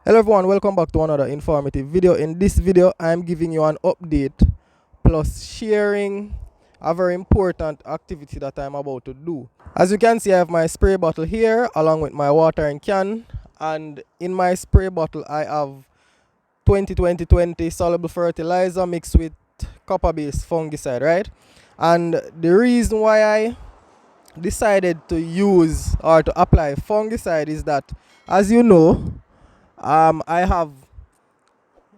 Hello everyone, welcome back to another informative video. In this video, I'm giving you an update plus sharing a very important activity that I'm about to do. As you can see, I have my spray bottle here along with my watering can, and in my spray bottle I have 20-20-20 soluble fertilizer mixed with copper-based fungicide, right? And the reason why I decided to use or to apply fungicide is that, as you know, I have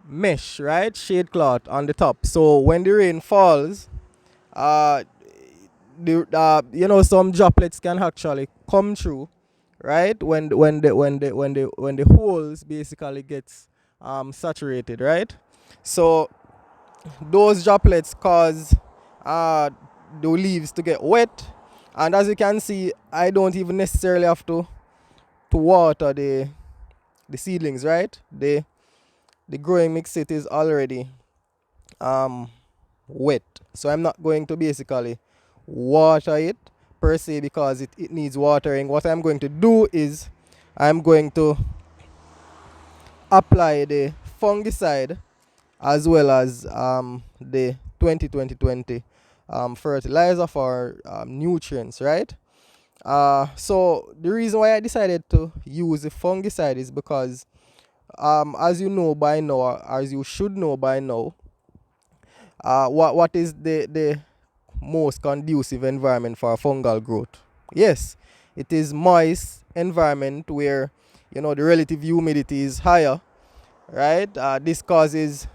mesh, right, shade cloth on the top. So when the rain falls, uh, some droplets can actually come through, right? When the holes basically gets saturated, right? So those droplets cause uh the leaves to get wet, and as you can see, I don't even necessarily have to water the seedlings, right? The growing mix it is already wet, so I'm not going to basically water it per se because it needs watering. What I'm going to do is I'm going to apply the fungicide as well as the 20-20-20 fertilizer for nutrients, right? So the reason why I decided to use the fungicide is because as you know by now, or as you should know by now, what is the most conducive environment for fungal growth? Yes, it is moist environment where the relative humidity is higher, right? This causes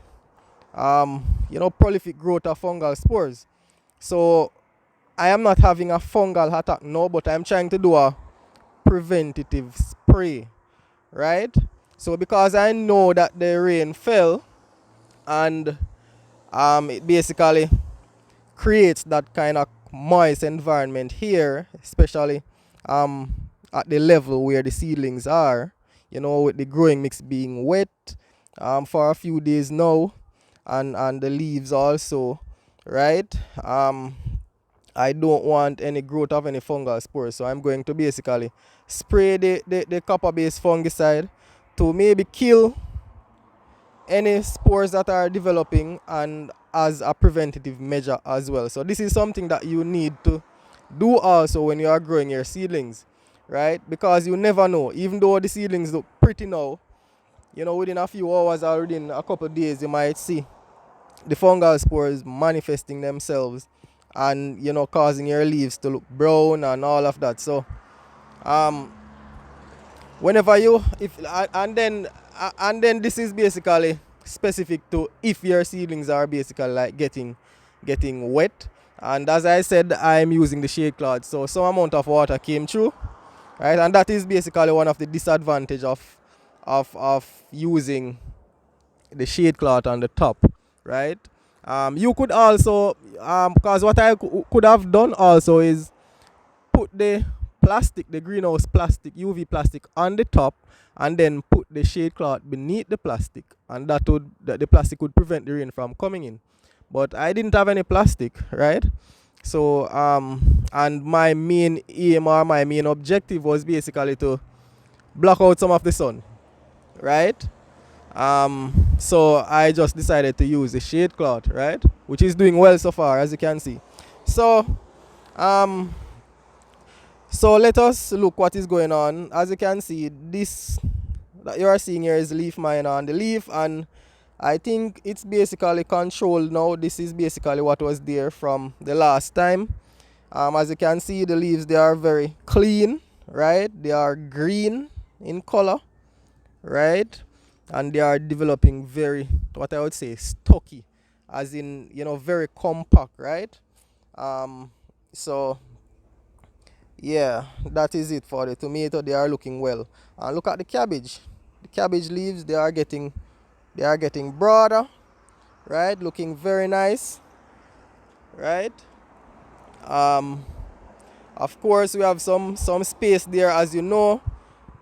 prolific growth of fungal spores. So I am not having a fungal attack now, but I'm trying to do a preventative spray, right? So because I know that the rain fell and it basically creates that kind of moist environment here, especially at the level where the seedlings are, with the growing mix being wet for a few days now, and the leaves also, right? I don't want any growth of any fungal spores, so I'm going to basically spray the copper-based fungicide to maybe kill any spores that are developing, and as a preventative measure as well. So this is something that you need to do also when you are growing your seedlings, right? Because you never know, even though the seedlings look pretty now, within a few hours or within a couple of days you might see the fungal spores manifesting themselves and causing your leaves to look brown and all of that. So whenever you if and then this is basically specific to if your seedlings are basically like getting wet, and as I said, I'm using the shade cloth, so some amount of water came through, right? And that is basically one of the disadvantage of using the shade cloth on the top, right? You could also because what I could have done also is put the plastic, the greenhouse plastic, UV plastic on the top, and then put the shade cloth beneath the plastic, and the plastic would prevent the rain from coming in. But I didn't have any plastic, right? So and my main aim or my main objective was basically to block out some of the sun, right? So I just decided to use the shade cloth, right? Which is doing well so far, as you can see. So so let us look what is going on. As you can see, this that you are seeing here is leaf miner on the leaf, and I think it's basically controlled now. This is basically what was there from the last time. As you can see, the leaves, they are very clean, right? They are green in color, right? And they are developing very, what I would say, stocky, as in very compact, right? So yeah, that is it for the tomato. They are looking well. And look at the cabbage. The cabbage leaves, they are getting broader, right? Looking very nice, right? Um, of course, we have some space there, as you know.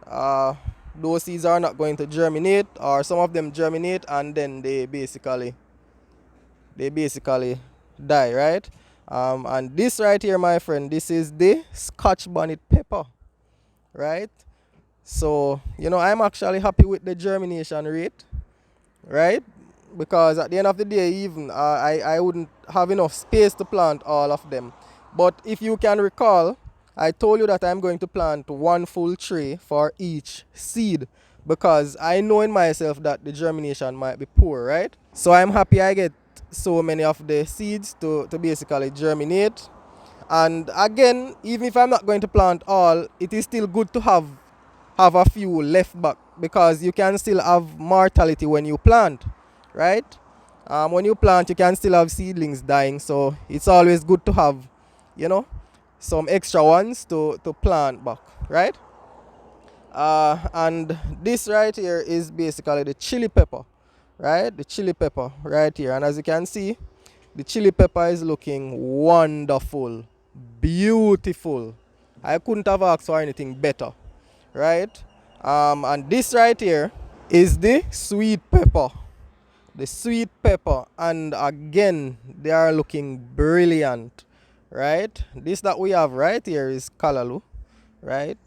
Uh, those seeds are not going to germinate, or some of them germinate and then they basically die, right? And this right here, my friend, this is the Scotch bonnet pepper, right? So, I'm actually happy with the germination rate, right? Because at the end of the day, even I wouldn't have enough space to plant all of them. But if you can recall, I told you that I'm going to plant one full tray for each seed because I know in myself that the germination might be poor, right? So I'm happy I get so many of the seeds to basically germinate. And again, even if I'm not going to plant all, it is still good to have a few left back because you can still have mortality when you plant, right? When you plant, you can still have seedlings dying, so it's always good to have, you know, some extra ones to plant back, right? And this right here is basically the chili pepper, right? The chili pepper right here, and as you can see, the chili pepper is looking wonderful, beautiful. I couldn't have asked for anything better, right? And this right here is the sweet pepper. The sweet pepper, and again, they are looking brilliant, right? This that we have right here is Kalalu, right?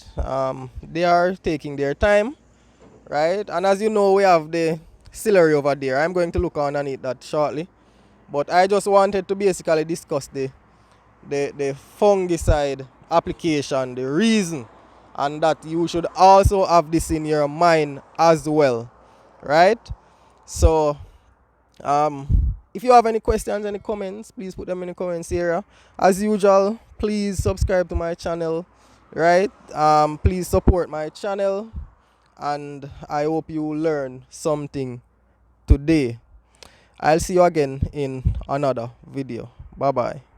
They are taking their time, right? And as you know, we have the celery over there. I'm going to look on and eat that shortly. But I just wanted to basically discuss the fungicide application, the reason, and that you should also have this in your mind as well, right? So, if you have any questions, any comments, please put them in the comments area. As usual, please subscribe to my channel, right? Please support my channel, and I hope you learn something today. I'll see you again in another video. Bye bye.